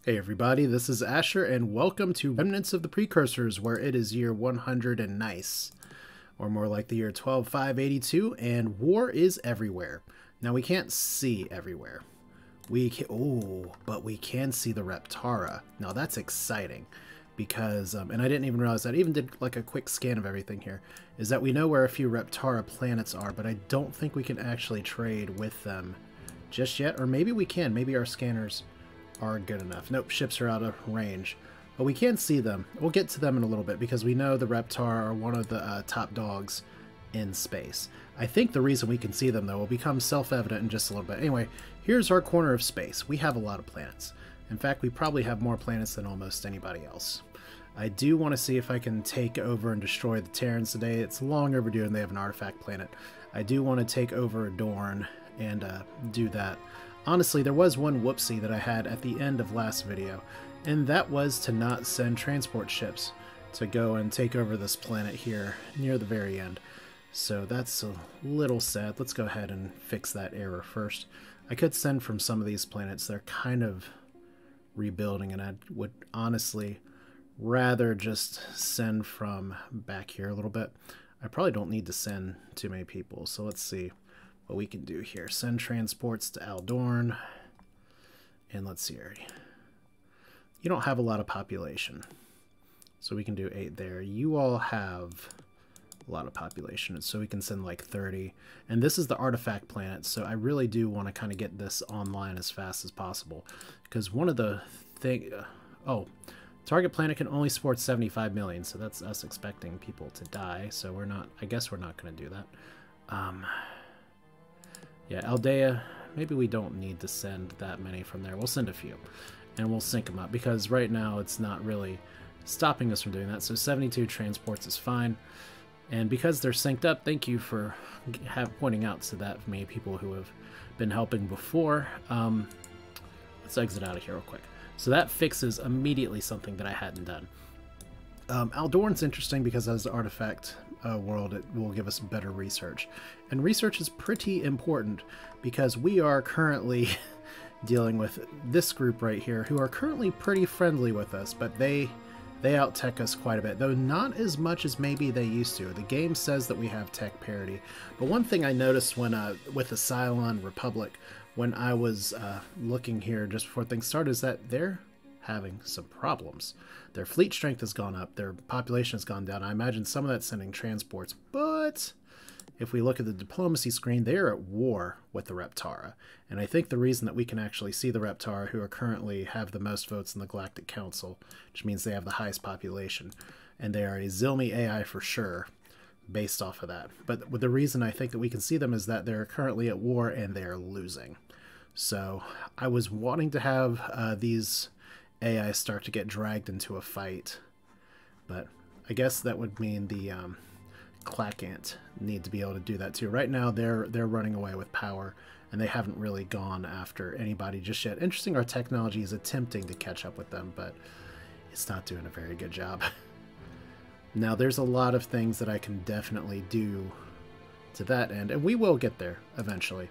Hey everybody, this is Asher, and welcome to Remnants of the Precursors, where it is year 100 and nice, or more like the year 12582, and war is everywhere. Now we can't see everywhere. But we can see the Reptara. Now that's exciting, because, and I didn't even realize that, I even did like a quick scan of everything here, is that we know where a few Reptara planets are, but I don't think we can actually trade with them just yet, or maybe we can, maybe our scanners are good enough. Nope, ships are out of range. But we can see them. We'll get to them in a little bit because we know the Reptar are one of the top dogs in space. I think the reason we can see them, though, will become self-evident in just a little bit. Anyway, here's our corner of space. We have a lot of planets. In fact, we probably have more planets than almost anybody else. I do want to see if I can take over and destroy the Terrans today. It's long overdue and they have an artifact planet. I do want to take over Adorn and do that. Honestly, there was one whoopsie that I had at the end of last video, and that was to not send transport ships to go and take over this planet here near the very end. So that's a little sad. Let's go ahead and fix that error first. I could send from some of these planets. They're kind of rebuilding, and I would honestly rather just send from back here a little bit. I probably don't need to send too many people, so let's see what we can do here. Send transports to Aldorn. And let's see here. You don't have a lot of population, so we can do 8 there. You all have a lot of population, so we can send like 30. And this is the artifact planet, so I really do want to kind of get this online as fast as possible. Because one of the things... target planet can only support 75 million, so that's us expecting people to die. So we're not... I guess we're not going to do that. Yeah, Aldea, maybe we don't need to send that many from there. We'll send a few, and we'll sync them up, because right now it's not really stopping us from doing that. So 72 transports is fine. And because they're synced up, thank you for pointing out to that many people who have been helping before. Let's exit out of here real quick. So that fixes immediately something that I hadn't done. Aldorn's interesting because as an artifact world, it will give us better research. And research is pretty important because we are currently dealing with this group right here who are currently pretty friendly with us, but they out-tech us quite a bit, though not as much as maybe they used to. The game says that we have tech parity. But one thing I noticed when with the Cylon Republic, when I was looking here just before things started, is that they're having some problems. Their fleet strength has gone up, their population has gone down. I imagine some of that's sending transports, but if we look at the diplomacy screen, they're at war with the Reptara. And I think the reason that we can actually see the Reptara, who are currently have the most votes in the Galactic Council, which means they have the highest population, and they are a Zilmi AI for sure, based off of that. But the reason I think that we can see them is that they're currently at war and they're losing. So I was wanting to have these AI start to get dragged into a fight, but I guess that would mean the Clackant need to be able to do that too. Right now they're running away with power, and they haven't really gone after anybody just yet. Interesting, our technology is attempting to catch up with them, but it's not doing a very good job. Now there's a lot of things that I can definitely do to that end, and we will get there eventually.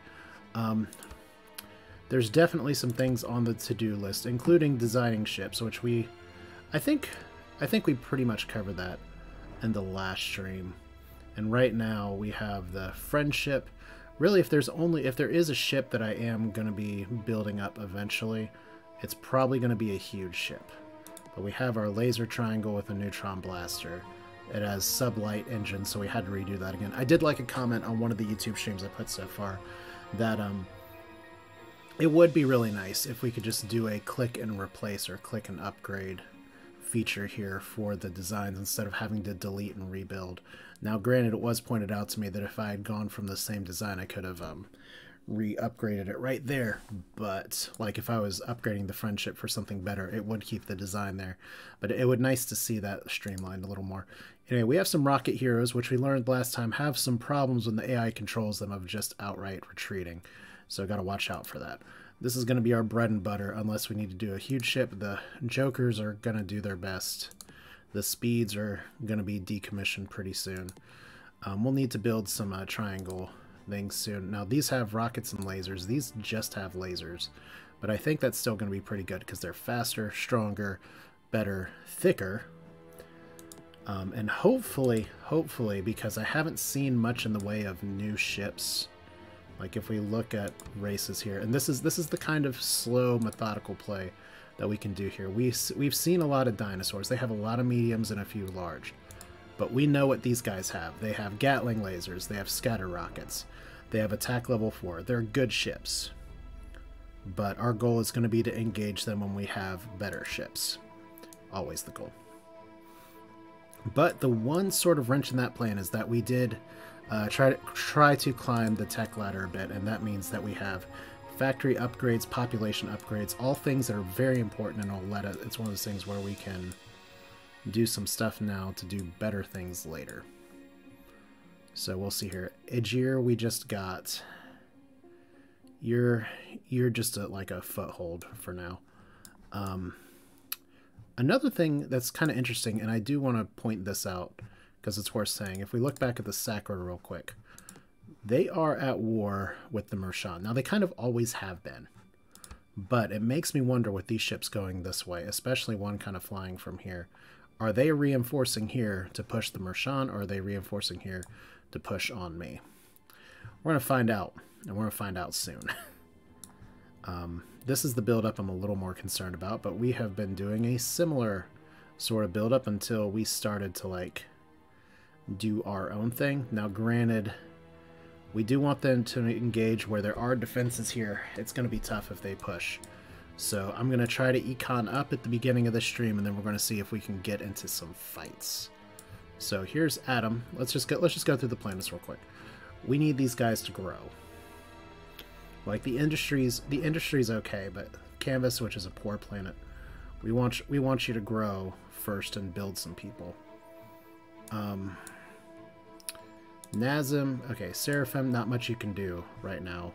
There's definitely some things on the to-do list, including designing ships, which I think we pretty much covered that in the last stream. And right now we have the friendship. Really, if there is a ship that I am going to be building up eventually, it's probably going to be a huge ship. But we have our laser triangle with a neutron blaster. It has sublight engine, so we had to redo that again. I did like a comment on one of the YouTube streams I put so far that it would be really nice if we could just do a click and replace or click and upgrade feature here for the designs instead of having to delete and rebuild. Now granted, it was pointed out to me that if I had gone from the same design, I could have re-upgraded it right there, but like if I was upgrading the friendship for something better, it would keep the design there. But it would nice to see that streamlined a little more. Anyway, we have some rocket heroes, which we learned last time have some problems when the AI controls them of just outright retreating. So got to watch out for that. This is going to be our bread and butter unless we need to do a huge ship. The Jokers are going to do their best. The Speeds are going to be decommissioned pretty soon. We'll need to build some triangle things soon. Now these have rockets and lasers. These just have lasers. But I think that's still going to be pretty good because they're faster, stronger, better, thicker. And hopefully, because I haven't seen much in the way of new ships. Like if we look at races here, and this is the kind of slow, methodical play that we can do here. We've seen a lot of dinosaurs. They have a lot of mediums and a few large. But we know what these guys have. They have Gatling lasers. They have scatter rockets. They have attack level 4. They're good ships. But our goal is going to be to engage them when we have better ships. Always the goal. But the one sort of wrench in that plan is that we did try to climb the tech ladder a bit, and that means that we have factory upgrades, population upgrades, all things that are very important, and it's one of those things where we can do some stuff now to do better things later. So we'll see here. Aegir, we just got. You're just like a foothold for now. Another thing that's kind of interesting, and I do want to point this out because it's worth saying, if we look back at the Sacred real quick, they are at war with the Mershon. Now, they kind of always have been, but it makes me wonder with these ships going this way, especially one kind of flying from here. Are they reinforcing here to push the Mershon, or are they reinforcing here to push on me? We're going to find out, and we're going to find out soon. This is the build-up I'm a little more concerned about, but we have been doing a similar sort of build-up until we started to, like, do our own thing. Now, granted, we do want them to engage where there are defenses here. It's going to be tough if they push. So I'm going to try to econ up at the beginning of the stream, and then we're going to see if we can get into some fights. So here's Adam. Let's just go through the planets real quick. We need these guys to grow. Like the industry's okay, but Canvas, which is a poor planet, we want you to grow first and build some people. Nazim, okay, Seraphim, not much you can do right now.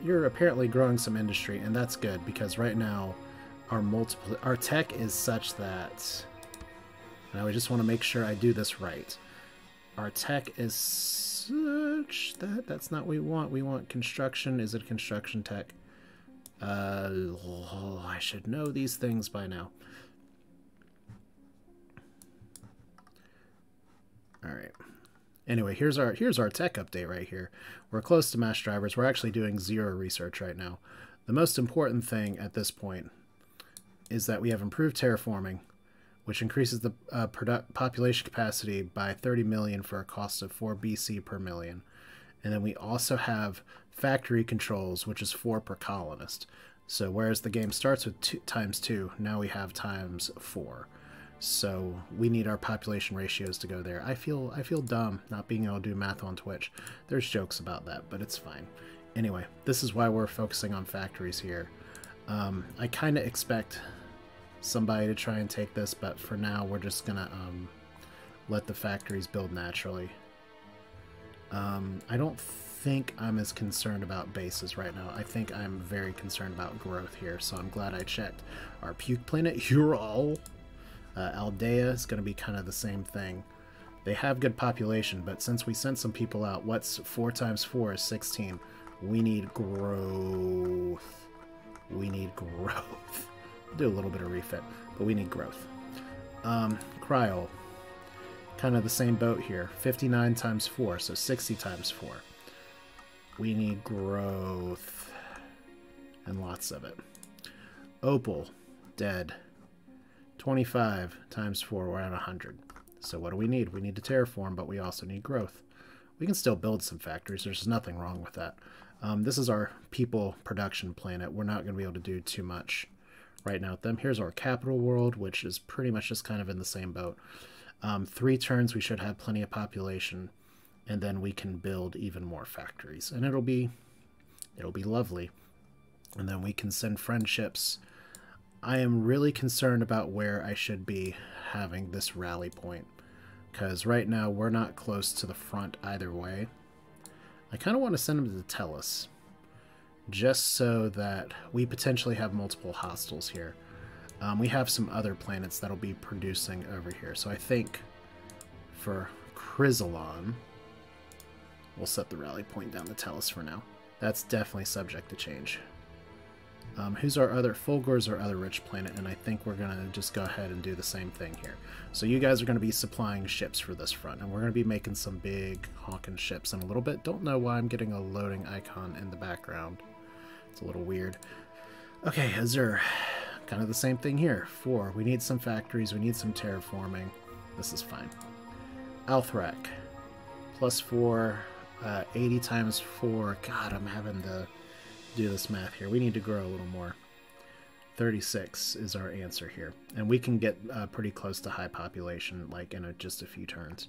You're apparently growing some industry, and that's good because right now our tech is such that, and I just want to make sure I do this right. Our tech is such that that's not what we want. We want construction. Is it construction tech? I should know these things by now. All right. Anyway, here's our tech update right here. We're close to mass drivers. We're actually doing 0 research right now. The most important thing at this point is that we have improved terraforming, which increases the population capacity by 30 million for a cost of 4 BC per million. And then we also have factory controls, which is 4 per colonist. So whereas the game starts with ×2, now we have ×4. So we need our population ratios to go there. I feel dumb not being able to do math on Twitch. There's jokes about that, but it's fine. Anyway, this is why we're focusing on factories here. I kind of expect somebody to try and take this, but for now we're just gonna let the factories build naturally. I don't think I'm as concerned about bases right now. I think I'm very concerned about growth here, so I'm glad I checked. Our puke planet, Ural, Aldea is going to be kind of the same thing. They have good population, but since we sent some people out, what's 4 times 4 is 16. We need growth. We need growth. Do a little bit of refit, but we need growth. Cryo, kind of the same boat here. 59 times 4, so 60 times 4. We need growth, and lots of it. Opal, dead. 25 times 4, we're at 100. So what do we need? We need to terraform, but we also need growth. We can still build some factories. There's nothing wrong with that. This is our people production planet. We're not going to be able to do too much right now with them. Here's our capital world, which is pretty much just kind of in the same boat. 3 turns, we should have plenty of population, and then we can build even more factories, and it'll be lovely. And then we can send friendships. I am really concerned about where I should be having this rally point, because right now we're not close to the front either way. I kind of want to send them to Tellus, just so that we potentially have multiple hostiles here. We have some other planets that'll be producing over here, so I think for Chrysalon, we'll set the rally point down to Tellus for now. That's definitely subject to change. Who's our other... Fulgor's our other rich planet, and I think we're going to just go ahead and do the same thing here. So you guys are going to be supplying ships for this front, and we're going to be making some big honking ships in a little bit. Don't know why I'm getting a loading icon in the background. It's a little weird. Okay, Azure. Kind of the same thing here. 4. We need some factories. We need some terraforming. This is fine. Althrak. +4. 80 times 4. God, I'm having to do this math here. We need to grow a little more. 36 is our answer here. And we can get pretty close to high population, like in just a few turns.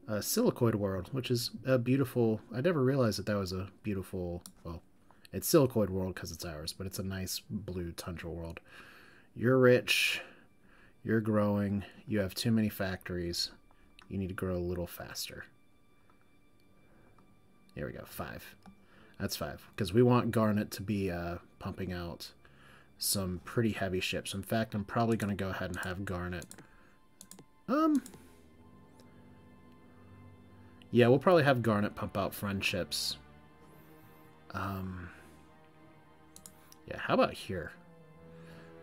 Silicoid world, which is a beautiful... I never realized that that was a beautiful... Well, it's Silicoid world because it's ours, but it's a nice blue tundra world. You're rich. You're growing. You have too many factories. You need to grow a little faster. Here we go, 5. That's 5. Because we want Garnet to be pumping out some pretty heavy ships. In fact, I'm probably going to go ahead and have Garnet. Yeah, we'll probably have Garnet pump out friendships. Yeah, how about here?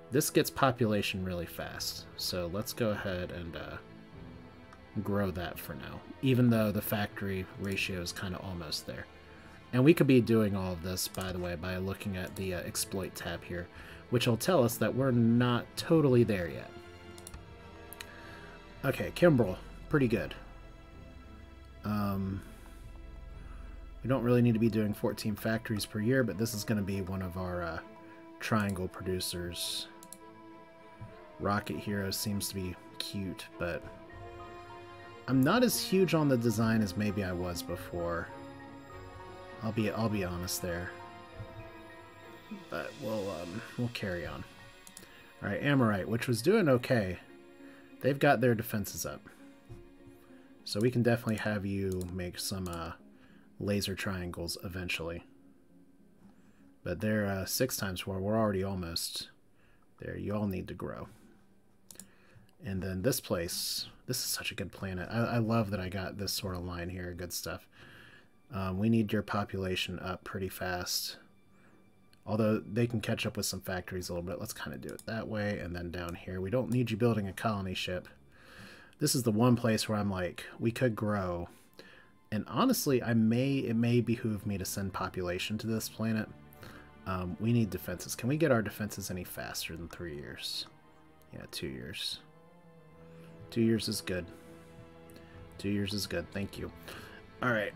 This gets population really fast. So let's go ahead and grow that for now, even though the factory ratio is kind of almost there. And we could be doing all of this, by the way, by looking at the exploit tab here, which will tell us that we're not totally there yet. Okay, Kimbrel, pretty good. We don't really need to be doing 14 factories per year, but this is going to be one of our triangle producers. Rocket Hero seems to be cute, but I'm not as huge on the design as maybe I was before. I'll be honest there. But we'll carry on. All right, Amorite, which was doing okay. They've got their defenses up, so we can definitely have you make some laser triangles eventually. But they're 6 times 4. We're already almost there. You all need to grow. And then this place, this is such a good planet. I love that I got this sort of line here. Good stuff. We need your population up pretty fast. Although they can catch up with some factories a little bit. Let's kind of do it that way. And then down here, we don't need you building a colony ship. This is the one place where I'm like, we could grow. And honestly, it may behoove me to send population to this planet. We need defenses. Can we get our defenses any faster than 3 years? Yeah, 2 years. 2 years is good. 2 years is good. Thank you. All right.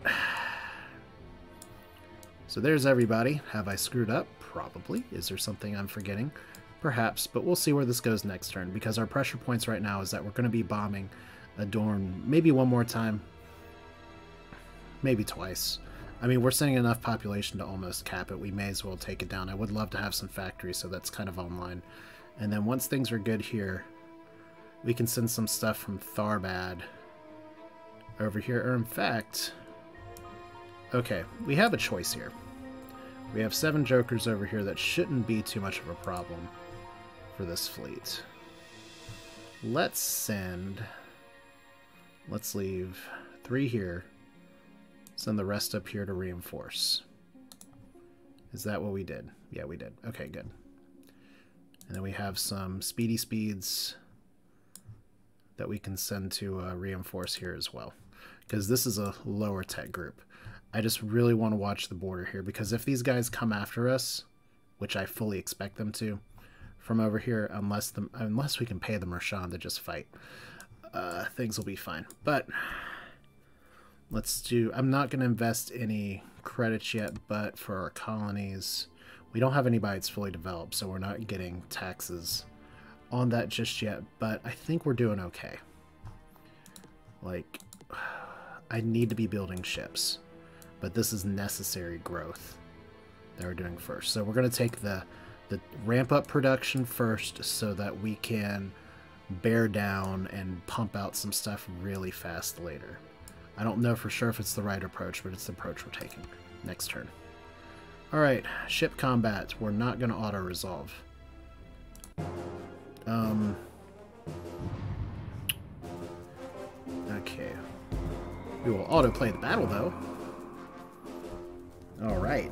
So there's everybody. Have I screwed up? Probably. Is there something I'm forgetting? Perhaps, but we'll see where this goes next turn, because our pressure points right now is that we're going to be bombing Adorn maybe one more time. Maybe twice. I mean, we're sending enough population to almost cap it. We may as well take it down. I would love to have some factories, so that's kind of online. And then once things are good here, we can send some stuff from Tharbad over here. Or in fact, okay, we have a choice here. We have 7 Jokers over here that shouldn't be too much of a problem for this fleet. Let's leave 3 here. Send the rest up here to reinforce. Is that what we did? Yeah, we did. Okay, good. And then we have some speedy speeds that we can send to reinforce here as well, because this is a lower tech group. I just really want to watch the border here, because if these guys come after us, which I fully expect them to, from over here, unless we can pay the Mershon to just fight, things will be fine. But let's do... I'm not going to invest any credits yet, but for our colonies, we don't have anybody that's fully developed, so we're not getting taxes on that just yet, but I think we're doing okay. Like, I need to be building ships, but this is necessary growth that we're doing first. So we're going to take the ramp up production first so that we can bear down and pump out some stuff really fast later. I don't know for sure if it's the right approach, but it's the approach we're taking. Next turn. Alright, ship combat. We're not going to auto-resolve. Okay. We will auto-play the battle, though. Alright.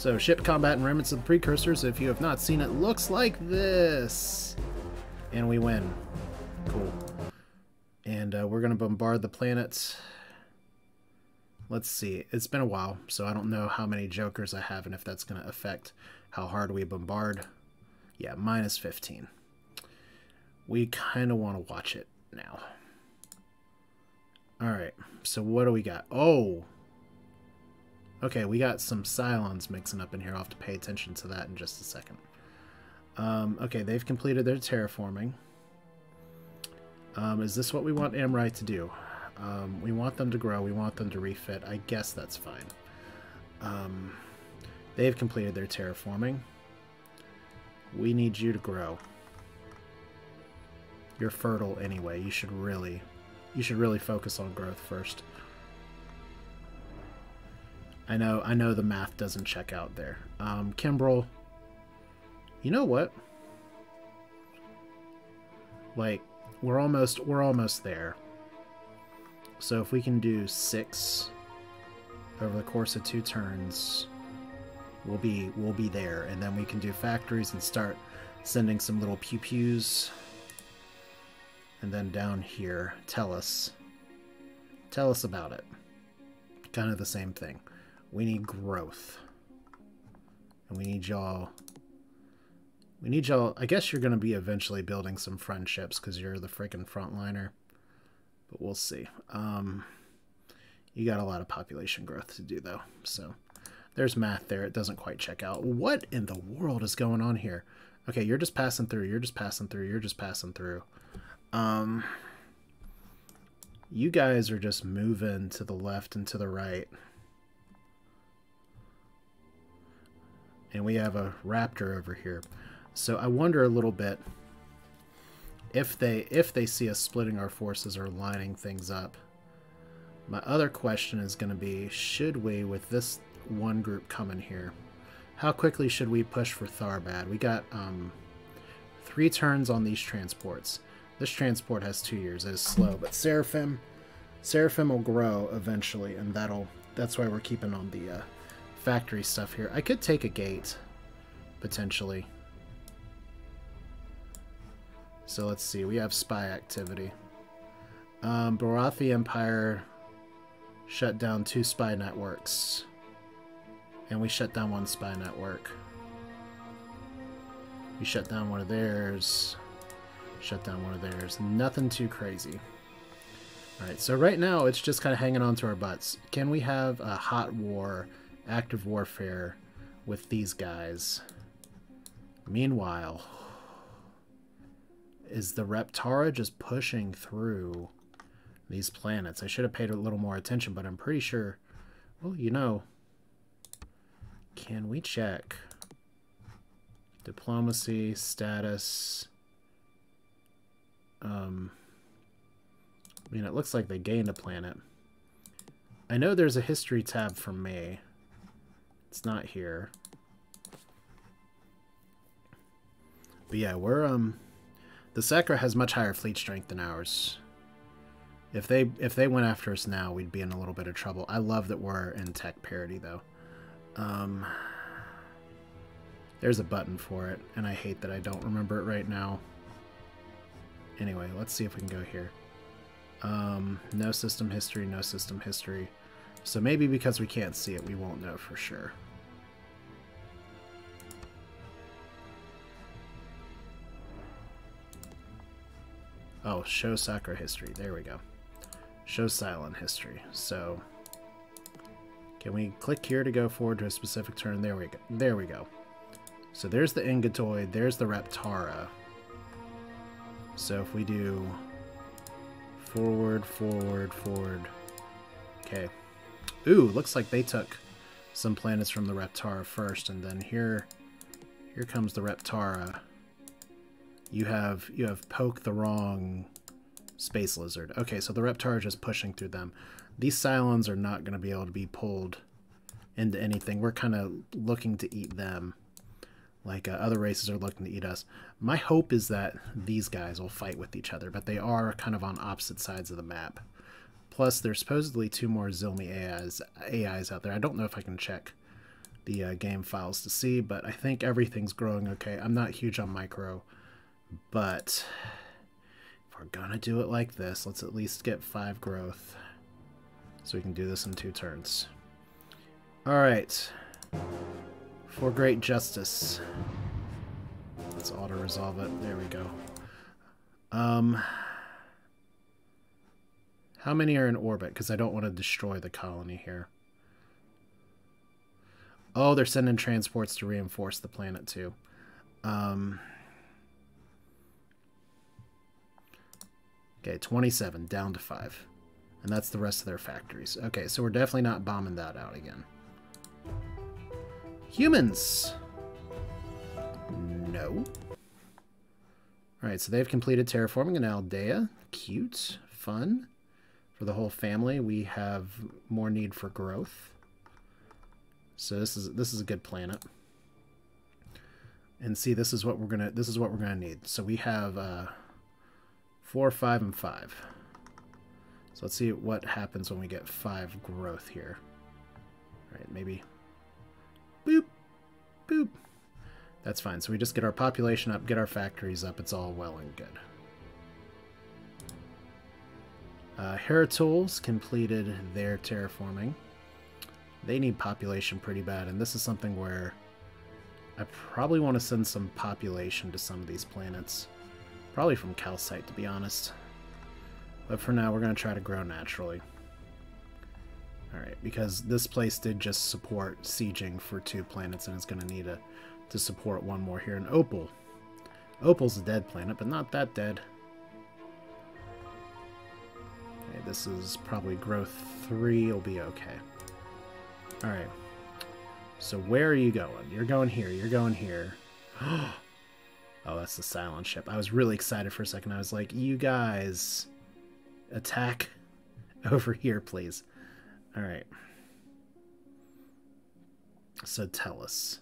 So, ship combat and Remnants of the Precursors, if you have not seen it, looks like this. And we win. Cool. And we're going to bombard the planet. Let's see. It's been a while, so I don't know how many jokers I have and if that's going to affect how hard we bombard. Yeah, minus 15. We kind of want to watch it now. Alright, so what do we got? Oh! Okay, we got some Cylons mixing up in here. I'll have to pay attention to that in just a second. Okay, they've completed their terraforming. Is this what we want Amrite to do? We want them to grow. We want them to refit. I guess that's fine. They've completed their terraforming. We need you to grow. You're fertile anyway. You should really focus on growth first. I know the math doesn't check out there. Kimbrel, you know what? Like, we're almost there. So if we can do 6 over the course of 2 turns, we'll be there, and then we can do factories and start sending some little pew-pews. And then down here, tell us about it. Kind of the same thing. We need growth. And we need y'all, I guess you're going to be eventually building some friendships because you're the freaking frontliner. But we'll see. You got a lot of population growth to do, though. So there's math there. It doesn't quite check out. What in the world is going on here? Okay, you're just passing through. You're just passing through. You're just passing through. You guys are just moving to the left and to the right. And we have a raptor over here. So I wonder a little bit if they see us splitting our forces or lining things up. My other question is going to be, should we, with this one group coming here, how quickly should we push for Tharbad? We got 3 turns on these transports. This transport has 2 years. It is slow, but Seraphim will grow eventually, and that's why we're keeping on the factory stuff here. I could take a gate, potentially. So let's see. We have spy activity. Barathi Empire shut down 2 spy networks, and we shut down 1 spy network. We shut down one of theirs. Shut down one of theirs. Nothing too crazy. Alright, so right now it's just kind of hanging on to our butts. Can we have a hot war, active warfare with these guys? Meanwhile, is the Reptara just pushing through these planets? I should have paid a little more attention, but I'm pretty sure... Well, you know... Can we check? Diplomacy, status... I mean, it looks like they gained a planet. I know there's a history tab for me. It's not here. But yeah, we're, the Sacra has much higher fleet strength than ours. If they went after us now, we'd be in a little bit of trouble. I love that we're in tech parity, though. There's a button for it, and I hate that I don't remember it right now. Anyway, let's see if we can go here. No system history, no system history. So maybe because we can't see it, we won't know for sure. Oh, show Sacra history. There we go. Show Cylon history. So, can we click here to go forward to a specific turn? There we go. There we go. So there's the Ingatoid. There's the Reptara. So if we do forward, forward, forward. Okay. Ooh, looks like they took some planets from the Reptara first, and then here comes the Reptara. You have poked the wrong space lizard. Okay, so the Reptara are just pushing through them. These Cylons are not going to be able to be pulled into anything. We're kind of looking to eat them. Like other races are looking to eat us. My hope is that these guys will fight with each other, but they are kind of on opposite sides of the map. Plus, there's supposedly 2 more Zilmi AIs out there. I don't know if I can check the game files to see, but I think everything's growing okay. I'm not huge on micro, but if we're gonna do it like this, let's at least get 5 growth so we can do this in 2 turns. Alright. For great justice. Let's auto-resolve it. There we go. How many are in orbit? Because I don't want to destroy the colony here. Oh, they're sending transports to reinforce the planet too. Okay, 27, down to 5. And that's the rest of their factories. Okay, so we're definitely not bombing that out again. Humans! No. Alright, so they've completed terraforming in Aldea. Cute. Fun. For the whole family, we have more need for growth. So this is a good planet. And see, this is what we're gonna need. So we have 4, 5, and 5. So let's see what happens when we get 5 growth here. All right, maybe. Boop, boop. That's fine. So we just get our population up, get our factories up. It's all well and good. Heritools completed their terraforming. They need population pretty bad, and this is something where I probably want to send some population to some of these planets. Probably from calcite, to be honest. But for now, we're going to try to grow naturally. Alright, because this place did just support sieging for 2 planets, and it's going to need to support 1 more here. And Opal. Opal's a dead planet, but not that dead. Okay, this is probably growth 3 will be okay. Alright. So where are you going? You're going here. You're going here. Oh, that's the silent ship. I was really excited for a second. I was like, you guys, attack over here, please. Alright. So Tellus.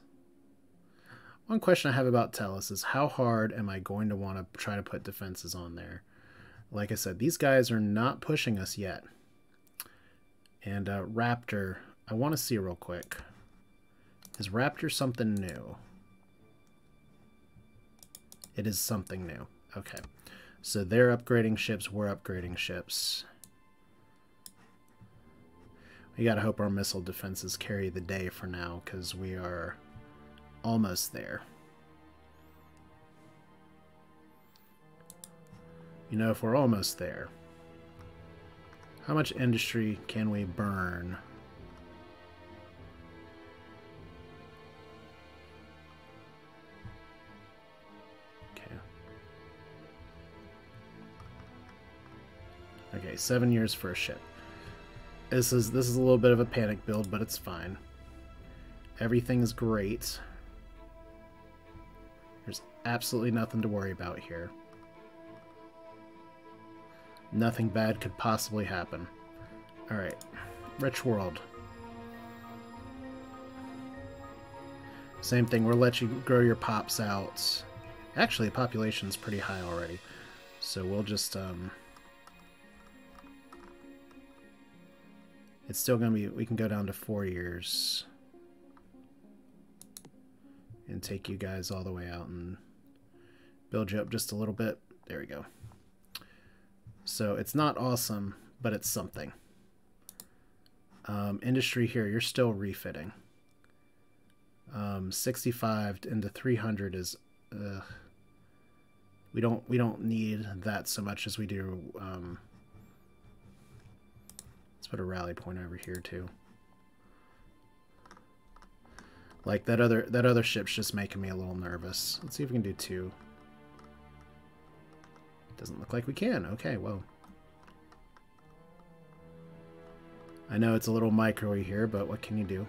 One question I have about Tellus is how hard am I going to want to try to put defenses on there? Like I said, these guys are not pushing us yet. And Raptor, I want to see real quick. Is Raptor something new? It is something new. Okay. So they're upgrading ships, we're upgrading ships. We gotta hope our missile defenses carry the day for now, because we are almost there. You know, if we're almost there, how much industry can we burn? Okay, 7 years for a ship. This is a little bit of a panic build, but it's fine. Everything's great. There's absolutely nothing to worry about here. Nothing bad could possibly happen. Alright. Rich world. Same thing, we'll let you grow your pops out. Actually, the population's pretty high already. So we'll just, it's still going to be, we can go down to 4 years. And take you guys all the way out and build you up just a little bit. There we go. So it's not awesome, but it's something. Industry here, you're still refitting. 65 into 300 is we don't need that so much as we do. Let's put a rally point over here too. Like that other ship's just making me a little nervous. Let's see if we can do 2. Doesn't look like we can. Okay, well. I know it's a little micro-y here, but what can you do?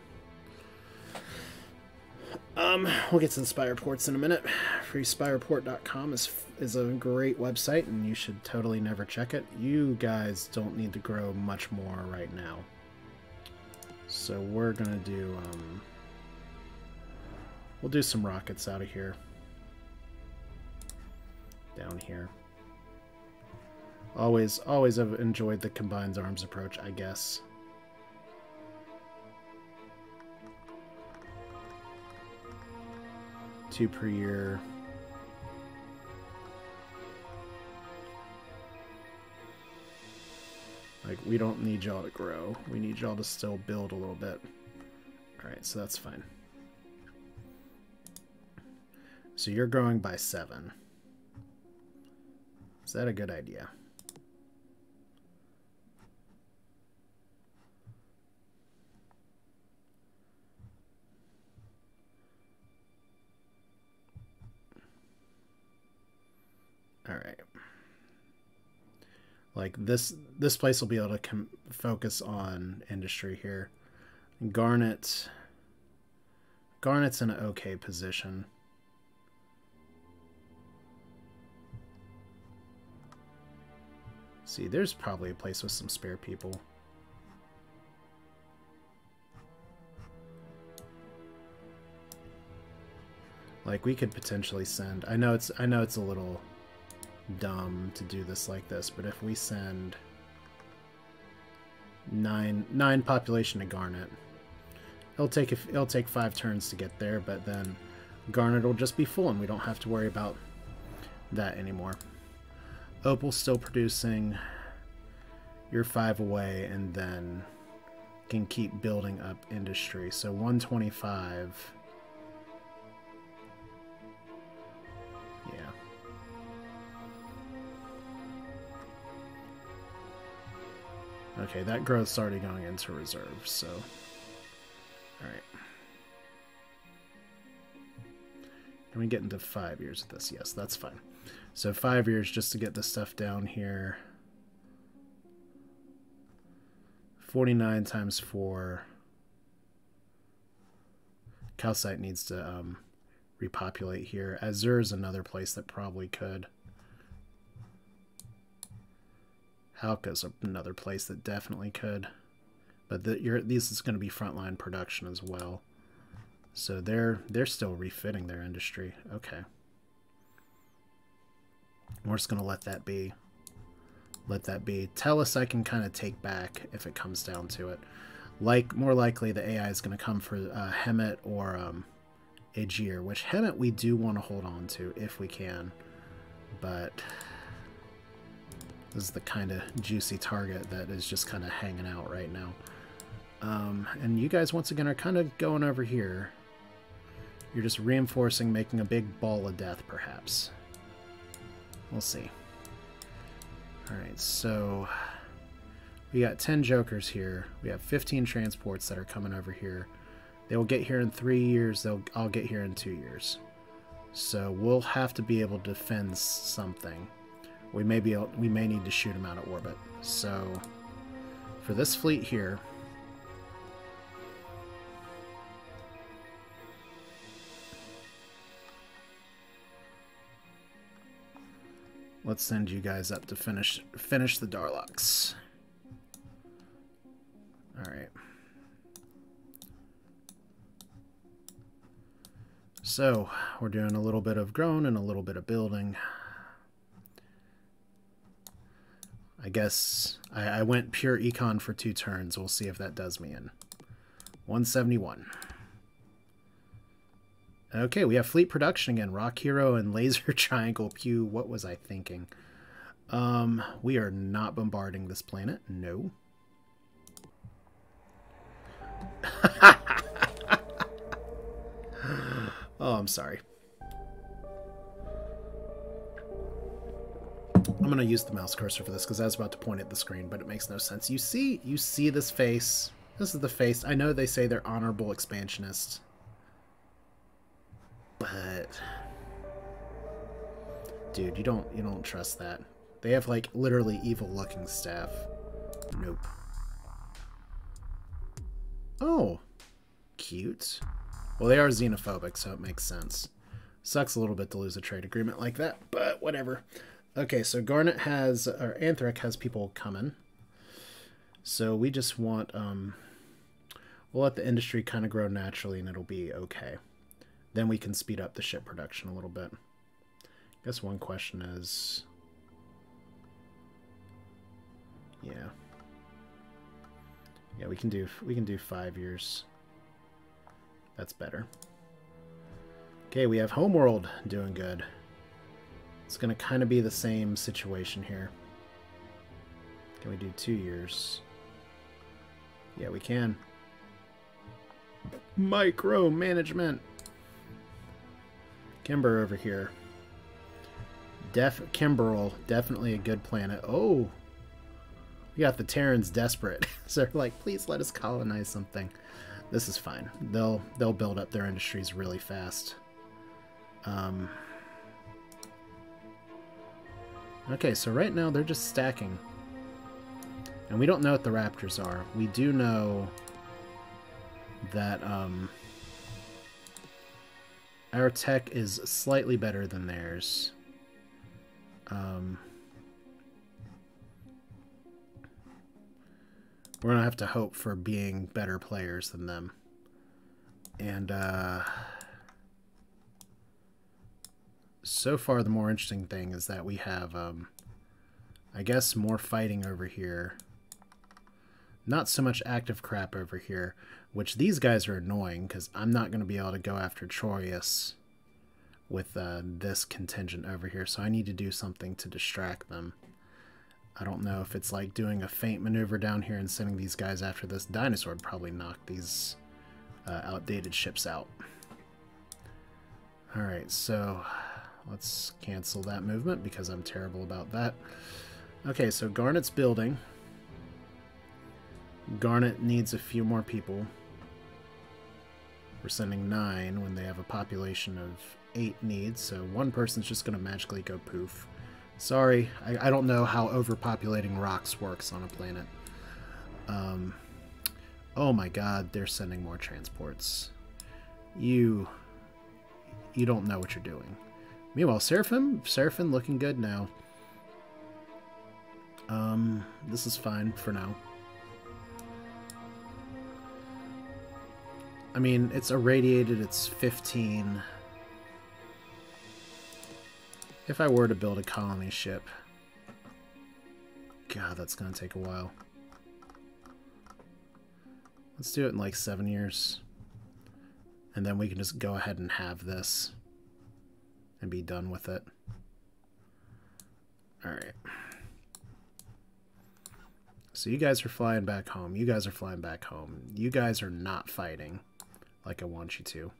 We'll get to the spy reports in a minute. FreeSpyReport.com is a great website, and you should totally never check it. You guys don't need to grow much more right now. So we're gonna do, we'll do some rockets out of here. Down here. Always have enjoyed the combined arms approach, I guess. 2 per year. Like, we don't need y'all to grow. We need y'all to still build a little bit. Alright, so that's fine. So you're growing by 7. Is that a good idea? Alright. Like, this place will be able to focus on industry here. Garnet's in an okay position. See, there's probably a place with some spare people. Like, we could potentially send... I know it's a little dumb to do this like this, but if we send 9 population to Garnet, it'll take 5 turns to get there, but then Garnet will just be full and we don't have to worry about that anymore. Opal's still producing. You're 5 away, and then can keep building up industry. So 125. Yeah. Okay, that growth's already going into reserve, so... Alright. Can we get into 5 years of this? Yes, that's fine. So 5 years just to get this stuff down here. 49 times 4. Calcite needs to repopulate here. Azure is another place that probably could. Halka's another place that definitely could. But this is going to be frontline production as well. So they're still refitting their industry. Okay. We're just going to let that be. Let that be. Tellus I can kind of take back if it comes down to it. More likely the AI is going to come for Hemet or Aegir, which Hemet we do want to hold on to if we can. But this is the kind of juicy target that is just kind of hanging out right now. And you guys once again are kind of going over here. You're just reinforcing, making a big ball of death perhaps. We'll see. Alright, so we got 10 jokers here. We have 15 transports that are coming over here. They will get here in 3 years. I'll get here in 2 years. So we'll have to be able to defend something. We may need to shoot them out of orbit. So for this fleet here, let's send you guys up to finish the Darlocks. Alright. So, we're doing a little bit of growing and a little bit of building. I guess I went pure econ for 2 turns. We'll see if that does me in. 171. Okay, we have fleet production again. Rock Hero and Laser Triangle Pew. What was I thinking? We are not bombarding this planet. No. Oh, I'm sorry. I'm going to use the mouse cursor for this because I was about to point at the screen, but it makes no sense. You see this face. This is the face. I know they say they're honorable expansionists. But dude, you don't trust that. They have like literally evil looking staff. Nope. Oh, cute. Well, they are xenophobic, so it makes sense. Sucks a little bit to lose a trade agreement like that, but whatever. Okay, so Garnet has, or Anthrek has people coming. So we just want, we'll let the industry kind of grow naturally and it'll be okay. Then we can speed up the ship production a little bit. I guess one question is... Yeah. Yeah, we can do 5 years. That's better. Okay, we have Homeworld doing good. It's going to kind of be the same situation here. Can we do 2 years? Yeah, we can. Micromanagement. Kimber over here. Kimberl, definitely a good planet. Oh, we got the Terrans desperate. So they're like, please let us colonize something. This is fine. They'll build up their industries really fast. Okay, so right now they're just stacking. And we don't know what the Raptors are. We do know that our tech is slightly better than theirs. We're going to have to hope for being better players than them. And so far the more interesting thing is that we have, I guess, more fighting over here. Not so much active crap over here, which these guys are annoying because I'm not going to be able to go after Troyes with this contingent over here, so I need to do something to distract them. I don't know if it's like doing a feint maneuver down here and sending these guys after this. Dinosaur would probably knock these outdated ships out. Alright, so let's cancel that movement because I'm terrible about that. Okay, so Garnet's building. Garnet needs a few more people. We're sending 9 when they have a population of 8 needs, so one person's just going to magically go poof. Sorry, I don't know how overpopulating rocks works on a planet. Oh my god, they're sending more transports. You don't know what you're doing. Meanwhile, Seraphim looking good now. This is fine for now. I mean, it's irradiated, it's 15. If I were to build a colony ship... God, that's going to take a while. Let's do it in like 7 years. And then we can just go ahead and have this. And be done with it. Alright. So you guys are flying back home. You guys are flying back home. You guys are not fighting like I want you to.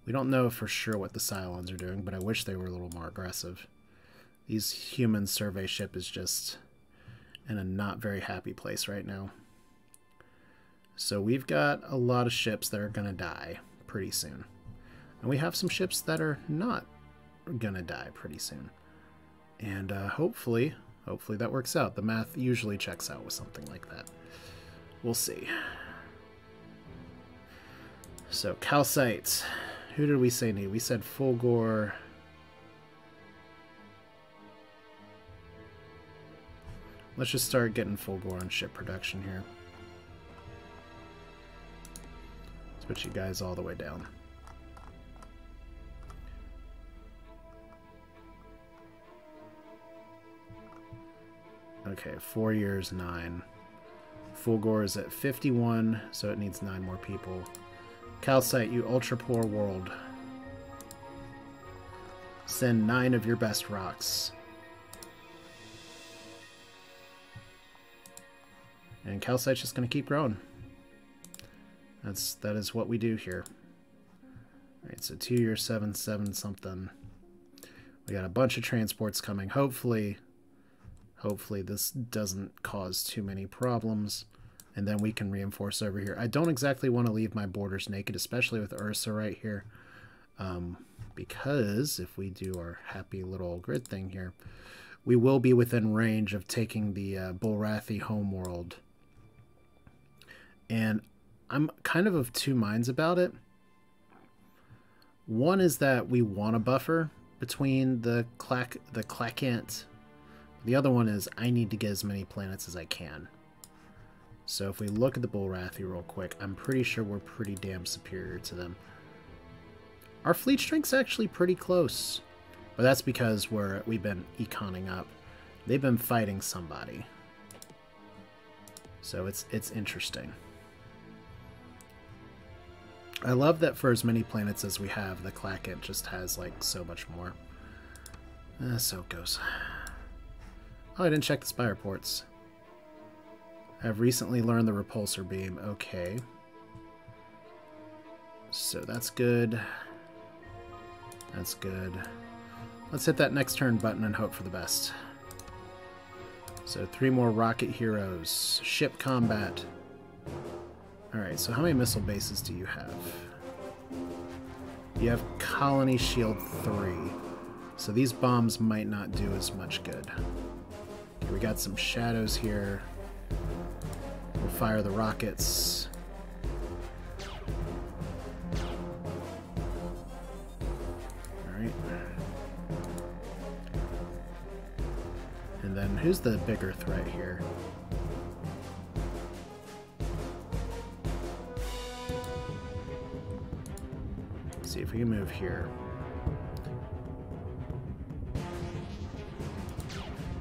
We don't know for sure what the Cylons are doing, but I wish they were a little more aggressive. These human survey ship is just in a not very happy place right now. So we've got a lot of ships that are going to die pretty soon. And we have some ships that are not going to die pretty soon. And hopefully that works out. The math usually checks out with something like that. We'll see. So, calcite. Who did we say need? We said Fulgor. Let's just start getting Fulgor on ship production here. Let's put you guys all the way down. Okay, 4 years, 9. Fulgor is at 51, so it needs 9 more people. Calcite, you ultra-poor world. Send 9 of your best rocks. And calcite's just going to keep growing. That is what we do here. Alright, so 2 years, 7 something. We got a bunch of transports coming. Hopefully this doesn't cause too many problems. And then we can reinforce over here. I don't exactly want to leave my borders naked, especially with Ursa right here. Because if we do our happy little grid thing here, we will be within range of taking the Bulrathi homeworld. And I'm kind of two minds about it. One is that we want a buffer between the Clacant. The other one is I need to get as many planets as I can. So if we look at the Bulrathi real quick, I'm pretty sure we're pretty damn superior to them. Our fleet strength's actually pretty close. But that's because we've been econing up. They've been fighting somebody. So it's interesting. I love that for as many planets as we have, the Clackett just has, like, so much more. So it goes. Oh, I didn't check the spy reports. I've recently learned the repulsor beam. Okay. So that's good. That's good. Let's hit that next turn button and hope for the best. So 3 more rocket heroes. Ship combat. Alright, so how many missile bases do you have? You have colony shield 3. So these bombs might not do as much good. Okay, we got some shadows here. We'll fire the rockets. Alright. And then who's the bigger threat here? Let's see if we can move here.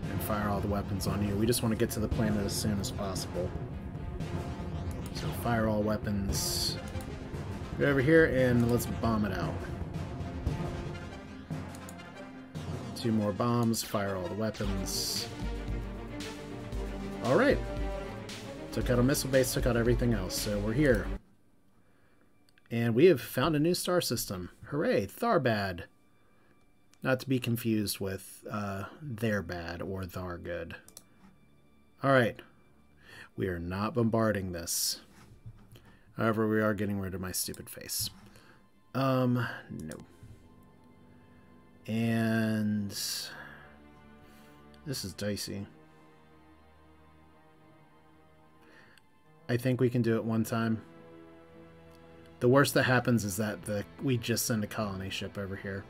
And fire all the weapons on you. We just want to get to the planet as soon as possible. So fire all weapons. Go over here and let's bomb it out. 2 more bombs, fire all the weapons. Alright. Took out a missile base, took out everything else, so we're here. And we have found a new star system. Hooray, Tharbad. Not to be confused with They're Bad or Thar Good. Alright. We are not bombarding this. However, we are getting rid of my stupid face. No. And this is dicey. I think we can do it one time. The worst that happens is that we just send a colony ship over here.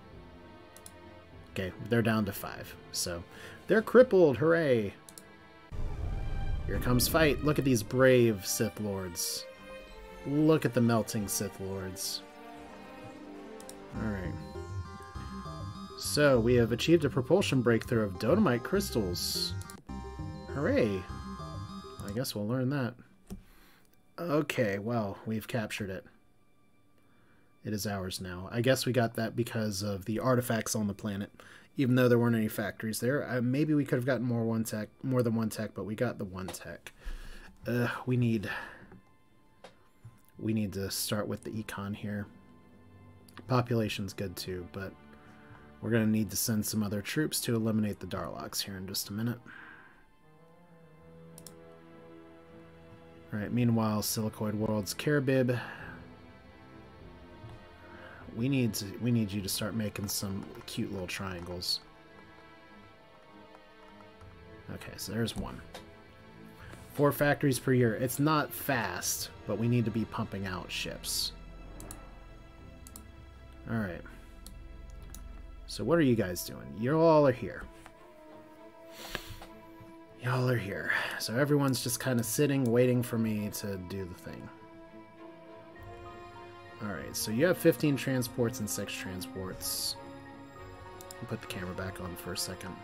Okay, they're down to 5. So they're crippled. Hooray. Here comes fight. Look at these brave Sith Lords. Look at the melting Sith Lords. Alright. So, we have achieved a propulsion breakthrough of Dodomite crystals. Hooray! I guess we'll learn that. Okay, well, we've captured it. It is ours now. I guess we got that because of the artifacts on the planet. Even though there weren't any factories there. Maybe we could have gotten more than one tech, but we got the 1 tech. We need to start with the econ here. Population's good too, but we're going to need to send some other troops to eliminate the Darlocks here in just a minute. Alright, meanwhile, Silicoid World's Caribib. We need you to start making some cute little triangles. Okay, so there's 1. 4 factories per year. It's not fast, but we need to be pumping out ships. Alright. So what are you guys doing? You all are here. Y'all are here. So everyone's just kind of sitting, waiting for me to do the thing. Alright, so you have 15 transports and 6 transports. I'll put the camera back on for a second.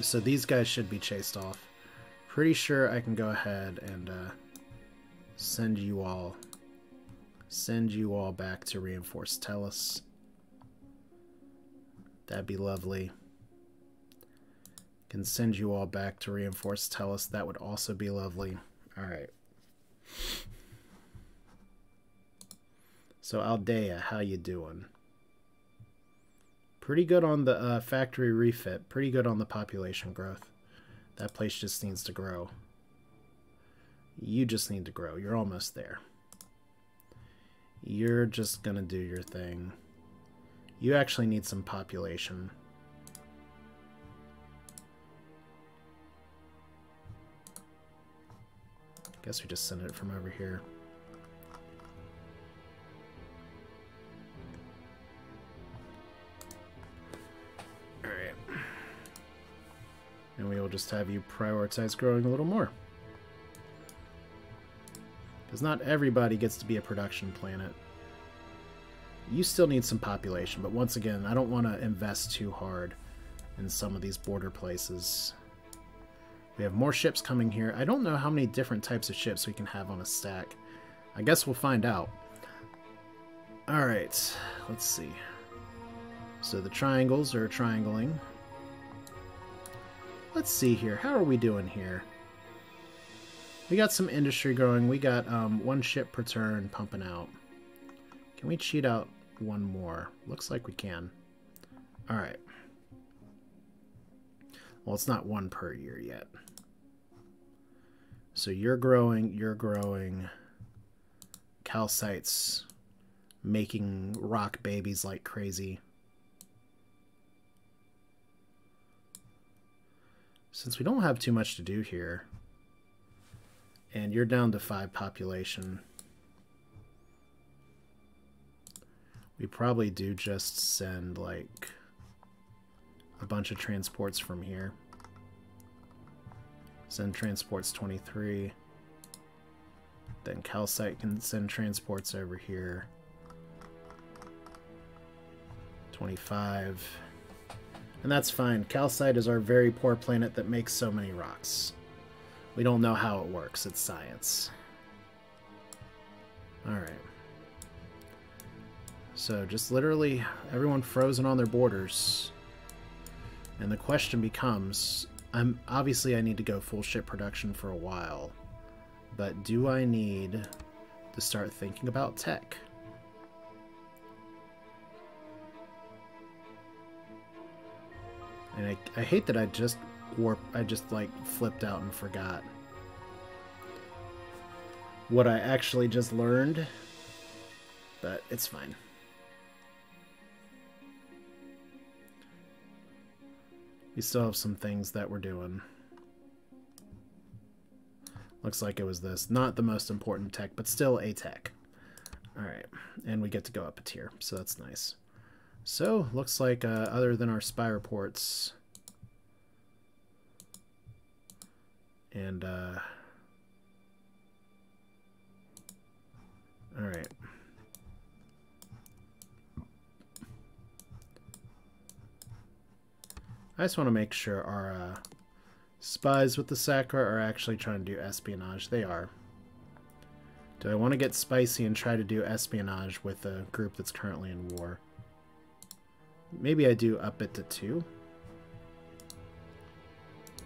So these guys should be chased off. Pretty sure I can go ahead and send you all back to reinforce Tellus. That'd be lovely. Can send you all back to reinforce Tellus. That would also be lovely. Alright. So Aldea, how you doing? Pretty good on the factory refit. Pretty good on the population growth. That place just needs to grow. You just need to grow. You're almost there. You're just gonna do your thing. You actually need some population. Guess we just send it from over here. Alright. And we will just have you prioritize growing a little more. Because not everybody gets to be a production planet. You still need some population, but once again, I don't want to invest too hard in some of these border places. We have more ships coming here. I don't know how many different types of ships we can have on a stack. I guess we'll find out. Alright, let's see. So the triangles are triangling. Let's see here. How are we doing here? We got some industry growing. We got 1 ship per turn pumping out. Can we cheat out 1 more? Looks like we can. Alright. Well, it's not 1 per year yet. So you're growing, you're growing. Calcite's making rock babies like crazy. Since we don't have too much to do here, and you're down to 5 population, we probably do just send like a bunch of transports from here. Send transports 23. Then Calcite can send transports over here. 25. And that's fine. Calcite is our very poor planet that makes so many rocks. We don't know how it works. It's science. Alright. So just literally everyone frozen on their borders. And the question becomes, obviously I need to go full ship production for a while. But do I need to start thinking about tech? And I hate that I just like flipped out and forgot what I actually just learned, but it's fine. We still have some things that we're doing. Looks like it was this. Not the most important tech, but still a tech. Alright, and we get to go up a tier, so that's nice. So, looks like other than our spy reports and alright. I just want to make sure our spies with the Sakra are actually trying to do espionage. They are. Do I want to get spicy and try to do espionage with a group that's currently in war? Maybe I do up it to 2.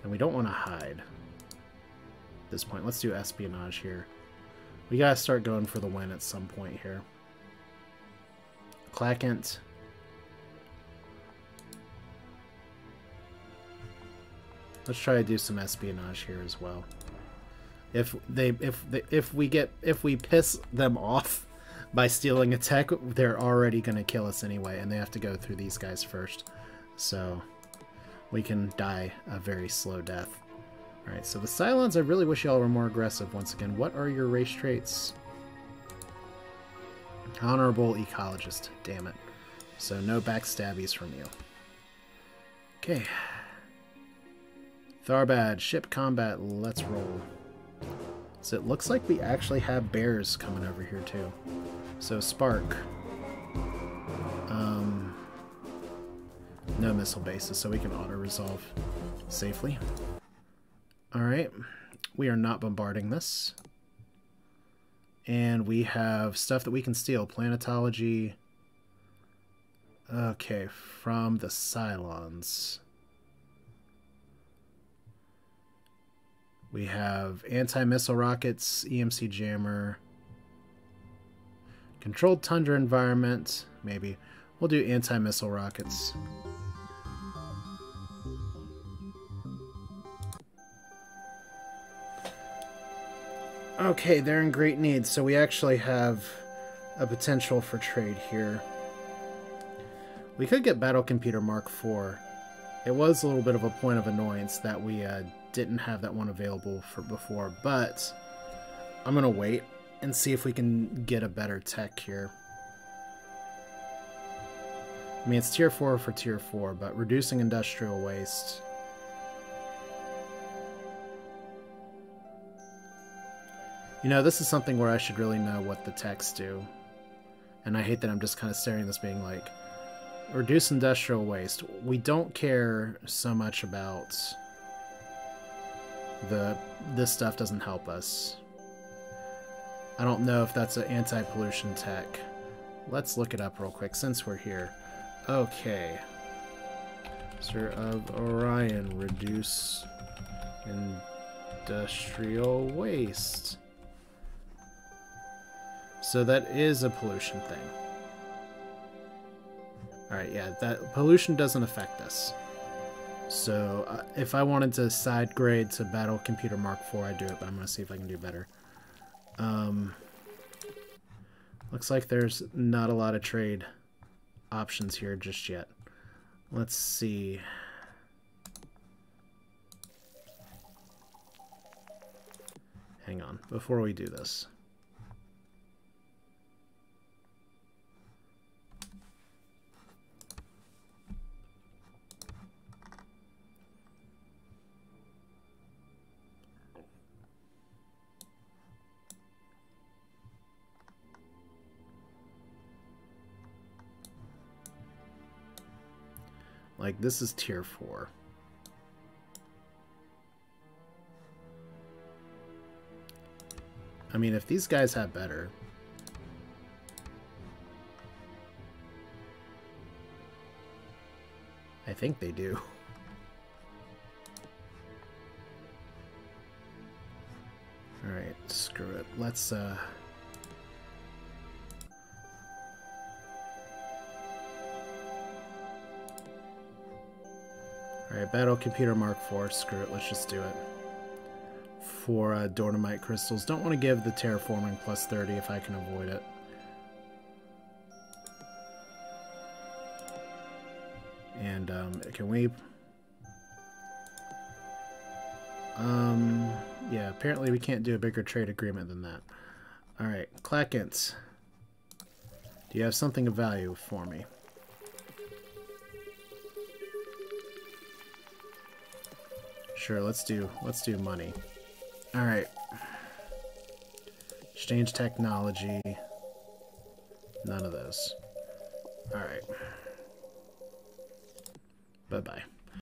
And we don't want to hide at this point. Let's do espionage here. We gotta start going for the win at some point here. Clackant. Let's try to do some espionage here as well. If we piss them off by stealing a tech, they're already going to kill us anyway, and they have to go through these guys first. So we can die a very slow death. Alright, so the Cylons, I really wish y'all were more aggressive once again. What are your race traits? Honorable ecologist. Damn it. So no backstabbies from you. Okay. Tharbad, ship combat, let's roll. So it looks like we actually have bears coming over here too. So Spark. No missile bases, so we can auto-resolve safely. Alright, we are not bombarding this. And we have stuff that we can steal. Planetology. Okay, from the Cylons. We have anti-missile rockets, EMC jammer, controlled tundra environment, maybe. We'll do anti-missile rockets. Okay, they're in great need, so we actually have a potential for trade here. We could get Battle Computer Mark IV. It was a little bit of a point of annoyance that we didn't have that one available for before, but I'm going to wait and see if we can get a better tech here. I mean, it's tier 4 for tier 4, but reducing industrial waste. You know, this is something where I should really know what the techs do. And I hate that I'm just kind of staring at this being like, reduce industrial waste. We don't care so much about this stuff doesn't help us. I don't know if that's an anti-pollution tech. Let's look it up real quick since we're here. Okay. Master of Orion, reduce industrial waste. So that is a pollution thing. Alright, yeah, that pollution doesn't affect us. So if I wanted to side grade to Battle Computer Mark IV, I'd do it, but I'm going to see if I can do better. Looks like there's not a lot of trade options here just yet. Let's see. Hang on, before we do this. Like, this is tier 4. I mean, if these guys have better... I think they do. Alright, screw it. Let's, Alright, Battle Computer Mark IV. Screw it, let's just do it. For Dornamite crystals. Don't want to give the terraforming plus 30 if I can avoid it. And, can we... yeah, apparently we can't do a bigger trade agreement than that. Alright, Clackins. Do you have something of value for me? Sure, let's do money. Alright. Exchange technology. None of those. Alright. Bye-bye.